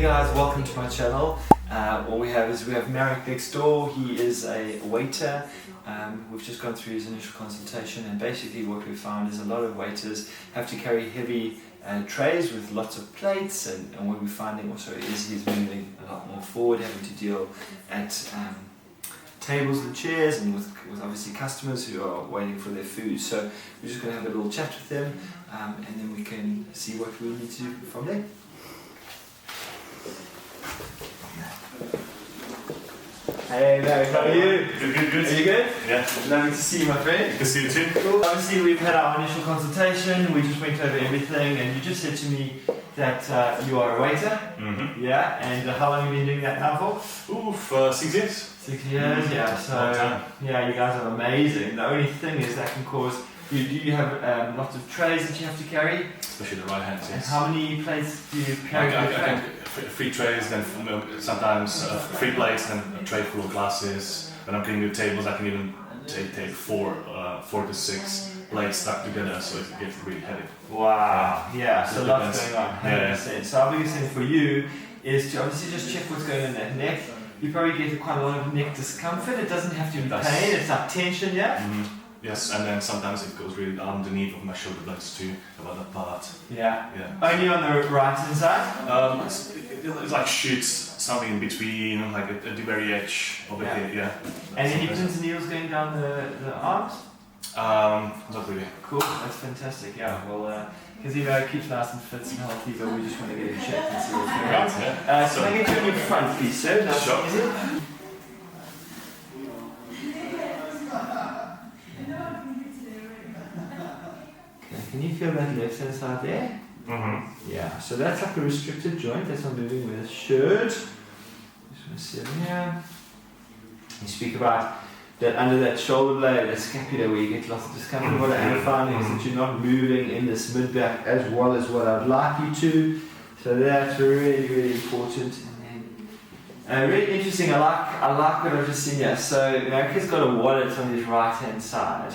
guys, welcome to my channel. What we have Mareek next door. He is a waiter. We've just gone through his initial consultation, and basically what we found is a lot of waiters have to carry heavy trays with lots of plates, and what we're finding also is he's moving a lot more forward, having to deal at tables and chairs, and with obviously customers who are waiting for their food. So we're just going to have a little chat with him, and then we can see what we need to do from there. Hey Mareek, how are you? Good. Are you good? Yeah. Lovely to see you, my friend. Good to see you too. Cool. Obviously, we've had our initial consultation. We just went over everything, and you just said to me that you are a waiter. Mm-hmm. Yeah. And how long have you been doing that now for? 6 years. 6 years. Yeah. So yeah, you guys are amazing. The only thing is that can cause. Do you have lots of trays that you have to carry? Especially the right hand. Yes. And how many plates do you carry? I can 3 trays, then sometimes 3 plates, then a tray full of glasses. When I'm cleaning the tables, I can even take 4 to 6 plates stuck together, so it gets really heavy. Wow. Yeah. So lots going on. 100%. Yeah. So our biggest thing for you is to obviously just check what's going on in that neck. You probably get quite a lot of neck discomfort. It doesn't have to be pain. It's like tension. Yeah. Mm-hmm. Yes, and then sometimes it goes really underneath of my shoulder blades too, about that part. Yeah. Yeah. Only on the right hand side? It's like shoots, something in between, like at the very edge over here, yeah. And any pins and needles going down the arms? Not really. Cool, that's fantastic, yeah. Well, because he keeps nice and fit and healthy, but we just want to get him checked and see what's going on. Right, yeah. So can I get you on your front, please, sir? That's sure. easy. Can you feel that left hand side there? Mm-hmm. Yeah, so that's like a restricted joint, that's not moving where it should. Just want to see it here. You speak about that under that shoulder blade, that scapula where you get lots of discomfort. What I'm finding is that you're not moving in this mid back as well as what I'd like you to. So that's really, really important. And then, really interesting, I like what I've just seen here. So Mareek's got a wallet on his right hand side.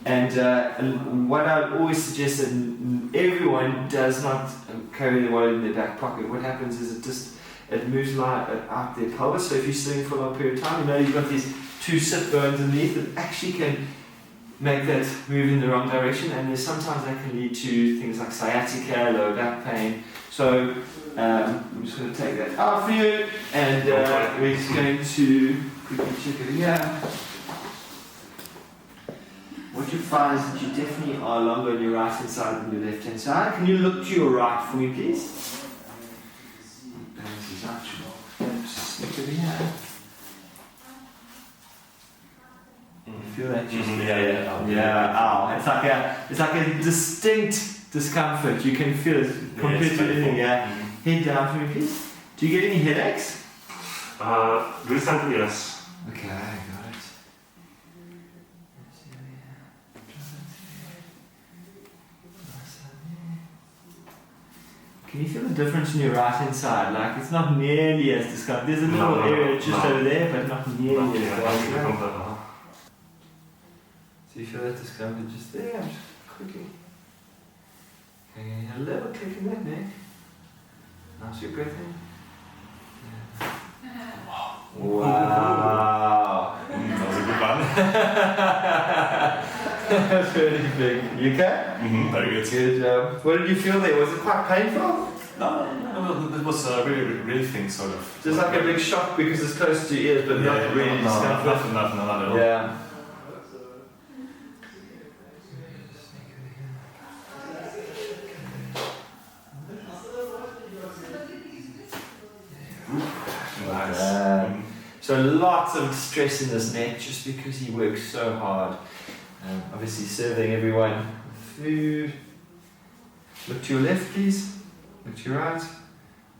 And what I would always suggest that everyone does not carry the wallet in their back pocket. What happens is it moves out their pelvis. So if you're sitting for a long period of time, you've got these 2 sit bones underneath that actually can make that move in the wrong direction. And sometimes that can lead to things like sciatica, lower back pain. So I'm just going to take that out for you, and we're just going to quickly check it here. What you find is that you definitely are longer on your right hand side than your left hand side. Can you look to your right for me, please? Balance is actual. Stick it here. Feel that just yeah. Ow. It's like a distinct discomfort. You can feel it compared to anything. Yeah. Head down for me, please. Do you get any headaches? Recently, yes. Okay, got it. Can you feel the difference in your right hand side? Like it's not nearly as discomfort. There's a little area just over there, but not nearly as bad. So you feel that discomfort just there? Just quickly. Okay, a little click in that neck. Now your breath in. Yeah. Wow. That was a good one. That's really big. You okay? Mm-hmm, very good. Good job. What did you feel there? Was it quite painful? No, it was really relieving, sort of. Just like a big shock because it's close to your ears, but not really discomfort. Nothing at all. Yeah. Nice. So lots of stress in this neck just because he works so hard. Obviously serving everyone with food. Look to your left, please. Look to your right.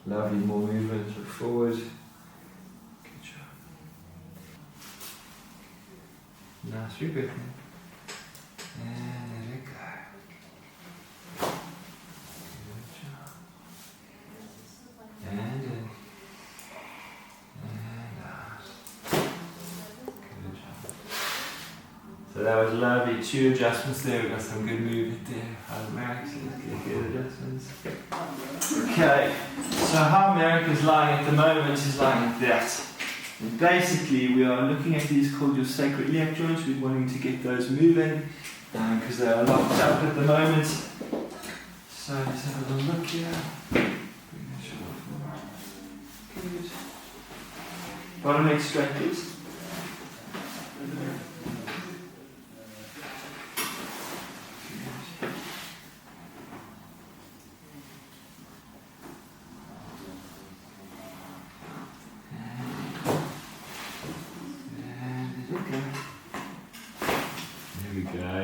Lovely, more movement. Look forward. Good job. Nice, very good. And there we go. Good job. And in. So that was lovely. 2 adjustments there. We've got some good movement there. Mareek, so let's get good adjustments. Okay. So how Mareek is lying at the moment is lying like that. And basically we are looking at these called your sacral iliac joints. We're wanting to get those moving because they are locked up at the moment. So let's have a little look here. Bring that shoulder forward. Good. Bottom leg straight, please.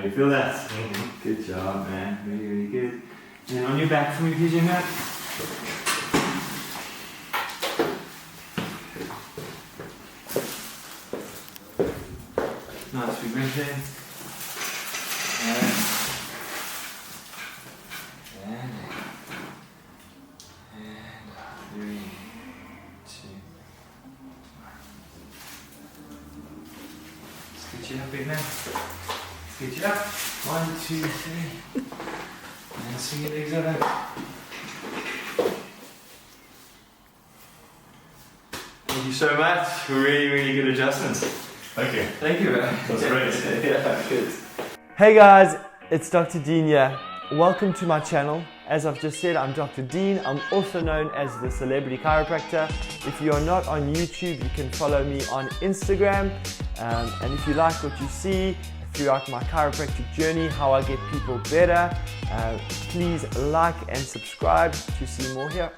You feel that? Good job, man. Really, really good. And then on your back for me, please, Matt. Nice, we breathe in. And 3, 2. Scoot you up, big man. Scoot you up. 1, 2, 3. And swing your legs out. Thank you so much. Really, really good adjustments. Thank you. Thank you, man. That's great. Yeah, good. Hey guys, it's Dr. Dean here. Welcome to my channel. As I've just said, I'm Dr. Dean. I'm also known as the Celebrity Chiropractor. If you are not on YouTube, you can follow me on Instagram. And if you like what you see throughout my chiropractic journey, how I get people better, please like and subscribe to see more here.